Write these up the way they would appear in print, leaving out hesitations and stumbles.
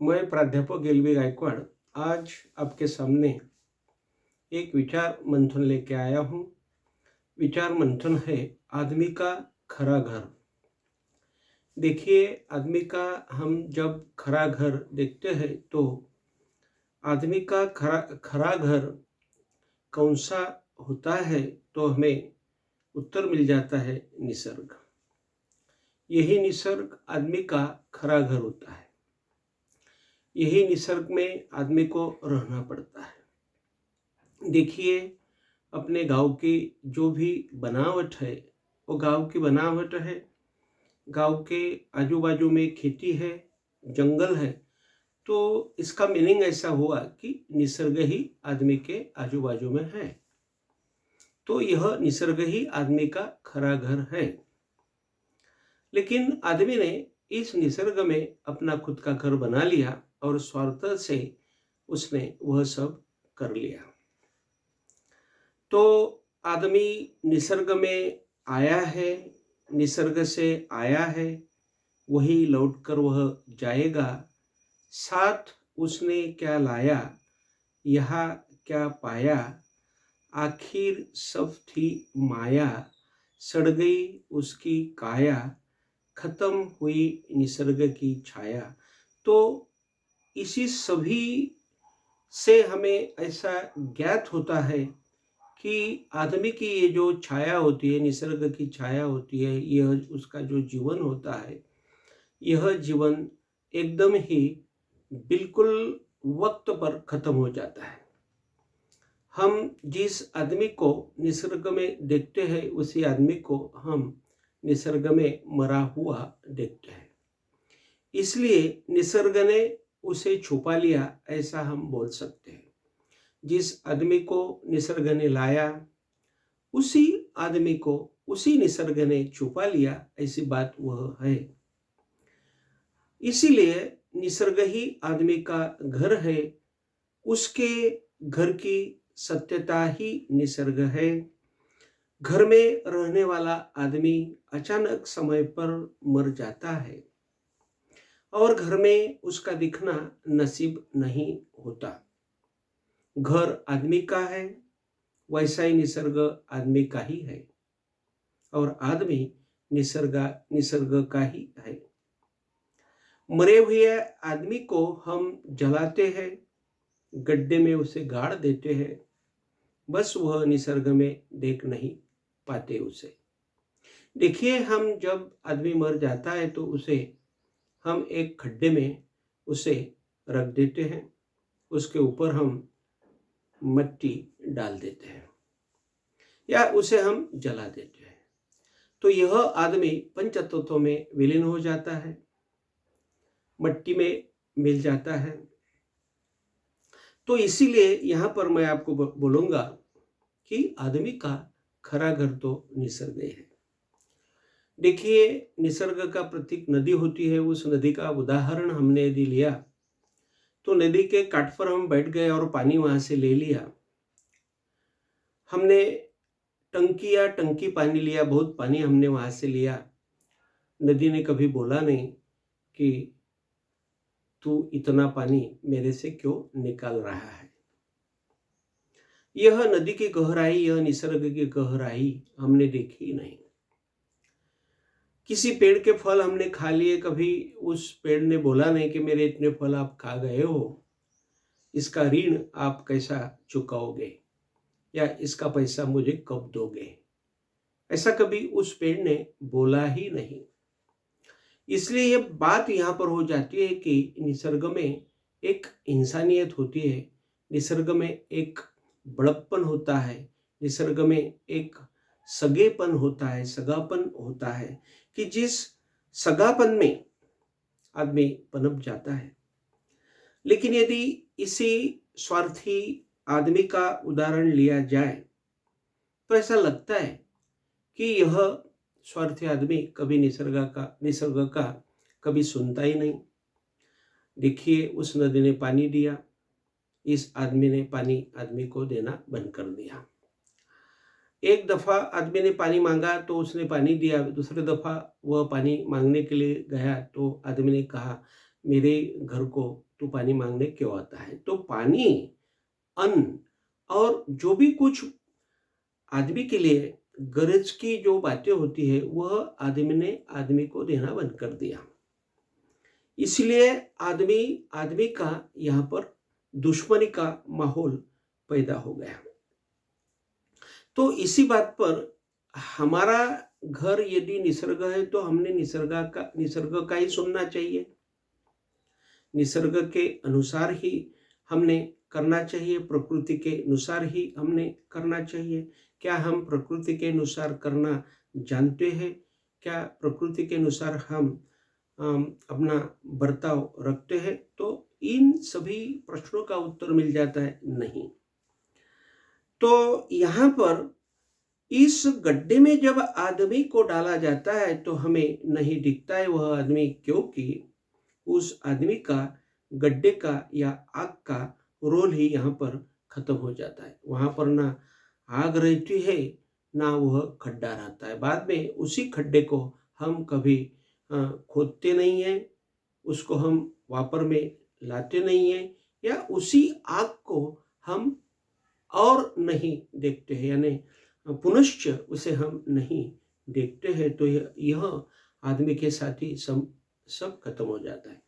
मैं प्राध्यापक एल.बी. गायकवाड़ आज आपके सामने एक विचार मंथन लेके आया हूँ। विचार मंथन है आदमी का खरा घर। देखिए, आदमी का हम जब खरा घर देखते हैं तो आदमी का खरा खरा घर कौन सा होता है, तो हमें उत्तर मिल जाता है निसर्ग। यही निसर्ग आदमी का खरा घर होता है। यही निसर्ग में आदमी को रहना पड़ता है। देखिए, अपने गांव की जो भी बनावट है वो गांव की बनावट है। गांव के आजू बाजू में खेती है, जंगल है, तो इसका मीनिंग ऐसा हुआ कि निसर्ग ही आदमी के आजू बाजू में है। तो यह निसर्ग ही आदमी का खरा घर है। लेकिन आदमी ने इस निसर्ग में अपना खुद का घर बना लिया और स्वार्थ से उसने वह सब कर लिया। तो आदमी निसर्ग में आया है, निसर्ग से आया है, वही लौटकर वह जाएगा। साथ उसने क्या लाया, यहाँ क्या पाया, आखिर सब थी माया, सड़ गई उसकी काया, खत्म हुई निसर्ग की छाया। तो इसी सभी से हमें ऐसा ज्ञात होता है कि आदमी की ये जो छाया होती है, निसर्ग की छाया होती है, यह उसका जो जीवन होता है, यह जीवन एकदम ही बिल्कुल वक्त पर खत्म हो जाता है। हम जिस आदमी को निसर्ग में देखते हैं, उसी आदमी को हम निसर्ग में मरा हुआ देखते हैं। इसलिए निसर्ग ने उसे छुपा लिया, ऐसा हम बोल सकते हैं। जिस आदमी को निसर्ग ने लाया, उसी आदमी को उसी निसर्ग ने छुपा लिया, ऐसी बात वह है। इसीलिए निसर्ग ही आदमी का घर है। उसके घर की सत्यता ही निसर्ग है। घर में रहने वाला आदमी अचानक समय पर मर जाता है और घर में उसका दिखना नसीब नहीं होता। घर आदमी का है, वैसा ही निसर्ग आदमी का ही है और आदमी निसर्ग का ही है। मरे हुए आदमी को हम जलाते हैं, गड्ढे में उसे गाड़ देते हैं, बस वह निसर्ग में देख नहीं पाते उसे। देखिए, हम जब आदमी मर जाता है तो उसे हम एक खड्डे में उसे रख देते हैं, उसके ऊपर हम मिट्टी डाल देते हैं या उसे हम जला देते हैं। तो यह आदमी पंचतत्वों में विलीन हो जाता है, मिट्टी में मिल जाता है। तो इसीलिए यहाँ पर मैं आपको बोलूँगा कि आदमी का खरा घर तो निसर्ग है। देखिए, निसर्ग का प्रतीक नदी होती है। उस नदी का उदाहरण हमने यदि लिया तो नदी के काट पर हम बैठ गए और पानी वहाँ से ले लिया। हमने टंकी पानी लिया, बहुत पानी हमने वहाँ से लिया। नदी ने कभी बोला नहीं कि तू इतना पानी मेरे से क्यों निकाल रहा है। यह नदी की गहराई, यह निसर्ग की गहराई हमने देखी ही नहीं। किसी पेड़ के फल हमने खा लिए, कभी उस पेड़ ने बोला नहीं कि मेरे इतने फल आप खा गए हो, इसका ऋण आप कैसा चुकाओगे या इसका पैसा मुझे कब दोगे। ऐसा कभी उस पेड़ ने बोला ही नहीं। इसलिए यह बात यहाँ पर हो जाती है कि निसर्ग में एक इंसानियत होती है, निसर्ग में एक बड़प्पन होता है, निसर्ग में एक सगेपन होता है, सगापन होता है कि जिस सगापन में आदमी पनप जाता है। लेकिन यदि इसी स्वार्थी आदमी का उदाहरण लिया जाए तो ऐसा लगता है कि यह स्वार्थी आदमी कभी निसर्ग का कभी सुनता ही नहीं। देखिए, उस नदी ने पानी दिया, इस आदमी ने पानी आदमी को देना बंद कर दिया। एक दफा आदमी ने पानी मांगा तो उसने पानी दिया, दूसरे दफा वह पानी मांगने के लिए गया तो आदमी ने कहा मेरे घर को तू पानी मांगने क्यों आता है? तो पानी, अन्न और जो भी कुछ आदमी के लिए गरज की जो बातें होती है, वह आदमी ने आदमी को देना बंद कर दिया। इसलिए आदमी आदमी का यहाँ पर दुश्मनी का माहौल पैदा हो गया। तो इसी बात पर हमारा घर यदि निसर्ग है तो हमने निसर्ग का ही सुनना चाहिए। निसर्ग के अनुसार ही हमने करना चाहिए, प्रकृति के अनुसार ही हमने करना चाहिए। क्या हम प्रकृति के अनुसार करना जानते हैं? क्या प्रकृति के अनुसार हम अपना बर्ताव रखते हैं? तो इन सभी प्रश्नों का उत्तर मिल जाता है नहीं। तो यहाँ पर इस गड्ढे में जब आदमी को डाला जाता है तो हमें नहीं दिखता है वह आदमी, क्योंकि उस आदमी का गड्ढे का या आग का रोल ही यहाँ पर खत्म हो जाता है। वहाँ पर ना आग रहती है, ना वह खड्डा रहता है। बाद में उसी खड्डे को हम कभी खोदते नहीं हैं, उसको हम वापर में लाते नहीं हैं, या उसी आग को हम और नहीं देखते हैं, यानी पुनश्च उसे हम नहीं देखते हैं। तो यह आदमी के साथ ही सब खत्म हो जाता है।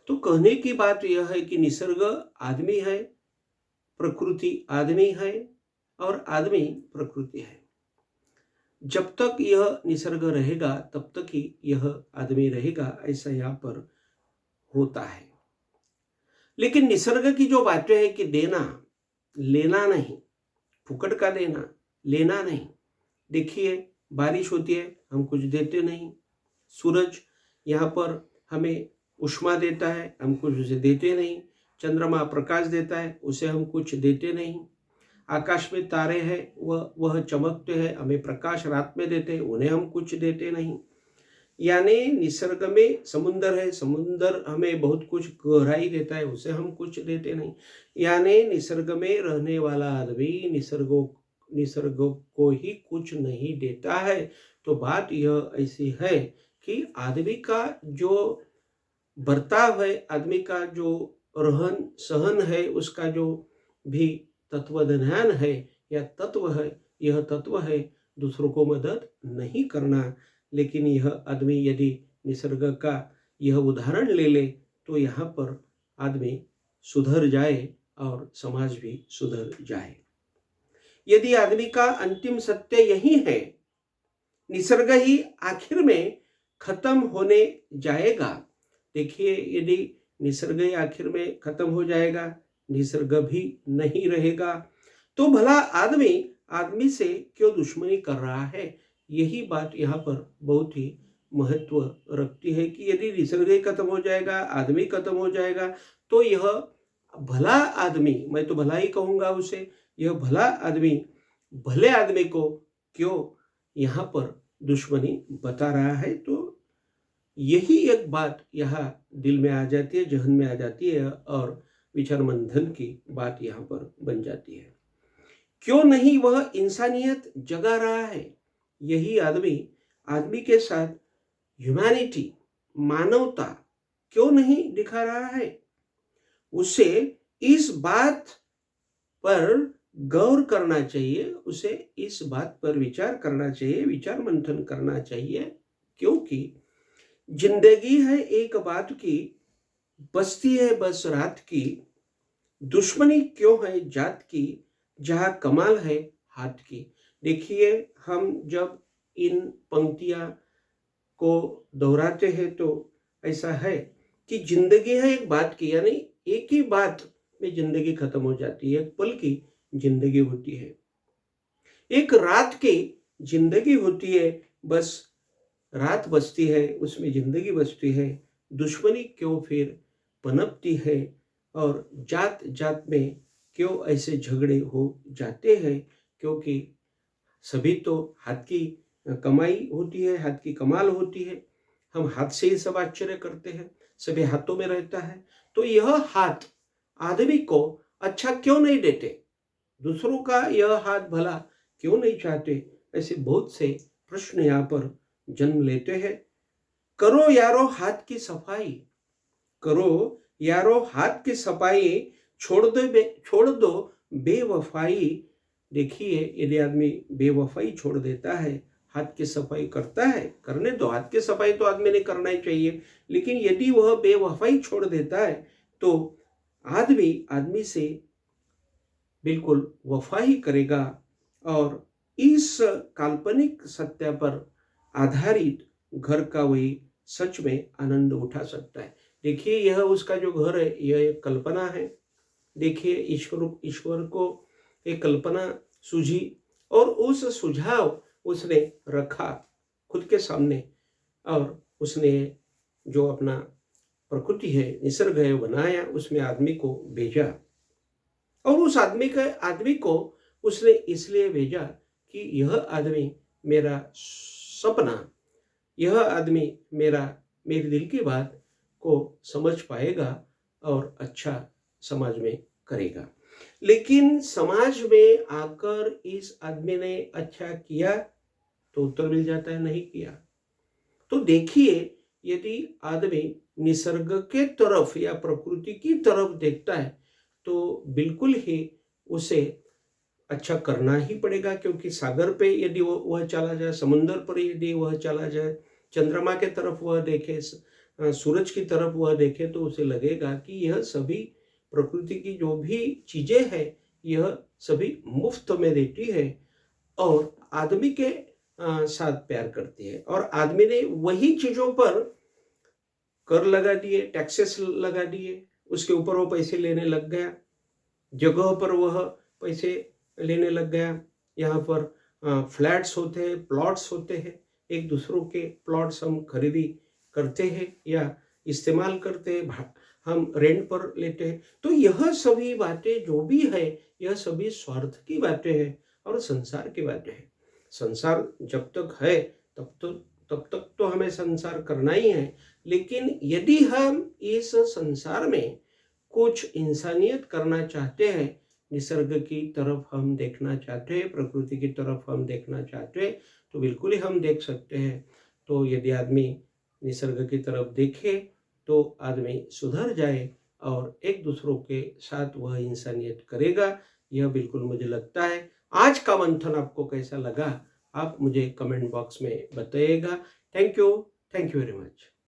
तो कहने की बात यह है कि निसर्ग आदमी है, प्रकृति आदमी है और आदमी प्रकृति है। जब तक यह निसर्ग रहेगा तब तक ही यह आदमी रहेगा, ऐसा यहाँ पर होता है। लेकिन निसर्ग की जो बातें है कि देना, लेना नहीं, फुकट का देना, लेना नहीं। देखिए बारिश होती है, हम कुछ देते नहीं। सूरज यहाँ पर हमें उष्मा देता है, हम कुछ उसे देते नहीं। चंद्रमा प्रकाश देता है, उसे हम कुछ देते नहीं। आकाश में तारे हैं, वह चमकते हैं, हमें प्रकाश रात में देते हैं, उन्हें हम कुछ देते नहीं। यानी निसर्ग में समुंदर है, समुंदर हमें बहुत कुछ गहराई देता है, उसे हम कुछ देते नहीं। यानी निसर्ग में रहने वाला आदमी निसर्ग को ही कुछ नहीं देता है। तो बात यह ऐसी है कि आदमी का जो बर्ताव है, आदमी का जो रहन सहन है, उसका जो भी तत्वज्ञान है या तत्व है, यह तत्व है दूसरों को मदद नहीं करना। लेकिन यह आदमी यदि निसर्ग का यह उदाहरण ले ले तो यहाँ पर आदमी सुधर जाए और समाज भी सुधर जाए। यदि आदमी का अंतिम सत्य यही है, निसर्ग ही आखिर में खत्म होने जाएगा। देखिए यदि निसर्ग ही आखिर में खत्म हो जाएगा, निसर्ग भी नहीं रहेगा, तो भला आदमी से क्यों दुश्मनी कर रहा है? यही बात यहाँ पर बहुत ही महत्व रखती है कि यदि निसर्ग ही खत्म हो जाएगा, आदमी खत्म हो जाएगा, तो यह भला आदमी, मैं तो भला ही कहूँगा उसे, यह भला आदमी भले आदमी को क्यों यहाँ पर दुश्मनी बता रहा है? तो यही एक बात यहाँ दिल में आ जाती है, जहन में आ जाती है और विचार मंथन की बात यहाँ पर बन जाती है। क्यों नहीं वह इंसानियत जगा रहा है? यही आदमी के साथ ह्यूमैनिटी, मानवता क्यों नहीं दिखा रहा है? उसे इस बात पर गौर करना चाहिए, उसे इस बात पर विचार करना चाहिए, विचार मंथन करना चाहिए। क्योंकि जिंदगी है एक बात की, बस्ती है बस रात की, दुश्मनी क्यों है जात की, जहां कमाल है हाथ की। देखिए हम जब इन पंक्तियां को दोहराते हैं तो ऐसा है कि जिंदगी है एक बात की, यानी एक ही बात में जिंदगी खत्म हो जाती है, एक पल की जिंदगी होती है, एक रात की जिंदगी होती है, बस रात बसती है, उसमें जिंदगी बसती है। दुश्मनी क्यों फिर पनपती है और जात जात में क्यों ऐसे झगड़े हो जाते हैं? क्योंकि सभी तो हाथ की कमाई होती है, हाथ की कमाल होती है, हम हाथ से ही सब आश्चर्य करते हैं, सभी हाथों में रहता है। तो यह हाथ आदमी को अच्छा क्यों नहीं देते? दूसरों का यह हाथ भला क्यों नहीं चाहते? ऐसे बहुत से प्रश्न यहाँ पर जन्म लेते हैं। करो यारो हाथ की सफाई, करो यारो, हाथ की सफाई छोड़ दो बेवफाई। देखिए, यदि आदमी बेवफाई छोड़ देता है, हाथ की सफाई करता है, करने दो, हाथ की सफाई तो आदमी ने करना ही चाहिए, लेकिन यदि वह बेवफाई छोड़ देता है तो आदमी आदमी से बिल्कुल वफा ही करेगा और इस काल्पनिक सत्य पर आधारित घर का वही सच में आनंद उठा सकता है। देखिए, यह उसका जो घर है, यह एक कल्पना है। देखिए, ईश्वर को एक कल्पना सूझी और उस सुझाव उसने रखा खुद के सामने, और उसने जो अपना प्रकृति है, निसर्ग है, बनाया, उसमें आदमी को भेजा। और उस आदमी को उसने इसलिए भेजा कि यह आदमी मेरा सपना, यह आदमी मेरे दिल की बात को समझ पाएगा और अच्छा समाज में करेगा। लेकिन समाज में आकर इस आदमी ने अच्छा किया तो उत्तर मिल जाता है, नहीं किया। तो देखिए, यदि आदमी निसर्ग के तरफ या प्रकृति की तरफ देखता है तो बिल्कुल ही उसे अच्छा करना ही पड़ेगा, क्योंकि सागर पे यदि वह चला जाए, समुंदर पर यदि वह चला जाए, चंद्रमा के तरफ वह देखे, सूरज की तरफ वह देखे, तो उसे लगेगा कि यह सभी प्रकृति की जो भी चीजें हैं, यह सभी मुफ्त में देती है और आदमी के साथ प्यार करती है। और आदमी ने वही चीजों पर कर लगा दिए, टैक्सेस लगा दिए, उसके ऊपर वो पैसे लेने लग गया, जगह पर वह पैसे लेने लग गया। यहाँ पर फ्लैट्स होते हैं, प्लॉट्स होते हैं, एक दूसरों के प्लॉट्स हम खरीदी करते हैं या इस्तेमाल करते हैं, हम रेंट पर लेते हैं। तो यह सभी बातें जो भी है, यह सभी स्वार्थ की बातें हैं और संसार की बातें हैं। संसार जब तक है तब तक तो हमें संसार करना ही है, लेकिन यदि हम इस संसार में कुछ इंसानियत करना चाहते हैं, निसर्ग की तरफ हम देखना चाहते हैं, प्रकृति की तरफ हम देखना चाहते हैं, तो बिल्कुल ही हम देख सकते हैं। तो यदि आदमी निसर्ग की तरफ देखे तो आदमी सुधर जाए और एक दूसरों के साथ वह इंसानियत करेगा, यह बिल्कुल मुझे लगता है। आज का मंथन आपको कैसा लगा, आप मुझे कमेंट बॉक्स में बताइएगा। Thank you very much.